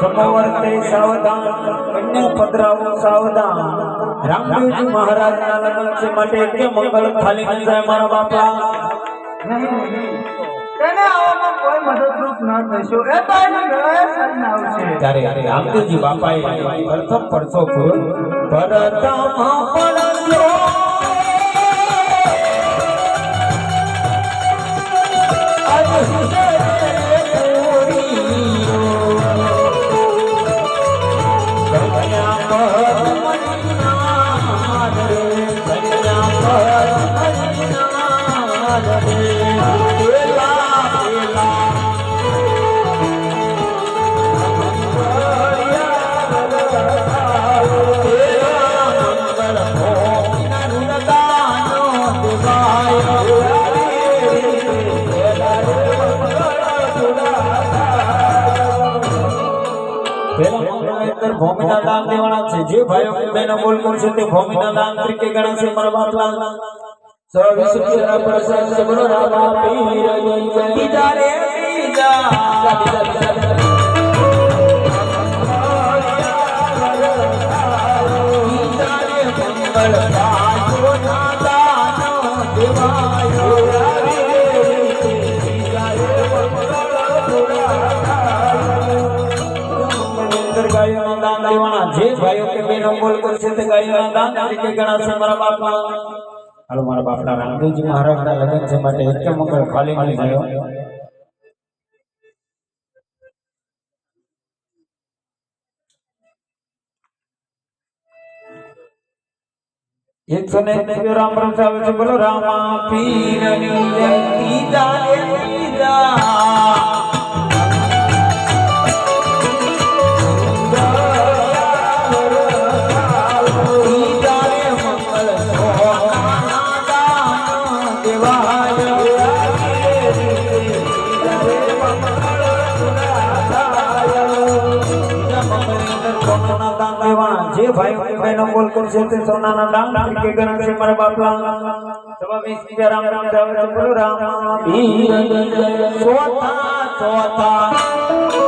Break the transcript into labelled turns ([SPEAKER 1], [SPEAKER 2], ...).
[SPEAKER 1] समवर्ते सावधान कन्या पधराવો सावधान रामदेवजी महाराज ना लग्न से માટે કે મંગળ ખાલી ન જાય મારા બાપા
[SPEAKER 2] તેને આવવામાં કોઈ મદદરૂપ ન થશો એ તો એને ગળાએ સારીને આવશે
[SPEAKER 1] ત્યારે રામદેવજી બાપાએ પ્રથમ પરસો પૂરો પરતમ પડજો આજ સુધરે ભૂમિના દાન દેવાના છે જે ભાઈઓ કે બહેનો બોલ કરશે તે ભૂમિના દાન તરીકે ગણાશે મારા બાપલા 24 રૂપિયાના પ્રસાદ છે બોલો રામા પીરની જય બીજા રે બીજા જે ભાઈઓ કે બહેનો બોલ કરશે તે ગાયોના દાન તરીકે ગણાશે મારા બાપા હાલો મારા બાપના રામદેવજી મહારાજના લગ્ન છે માટે એક મંગળ ખાલી મળી ગયો 101 રામ પ્રસાદ છે બોલો રામા પીરની જય તીજા રે તીજા જે ભાઈઓ કે બહેનો બોલ કરશે તે સોનાના દાન તરીકે ગણાશે મારા બાપલા 24 રામ રામ જાવે બોલો રામા પીરની જય ચોથા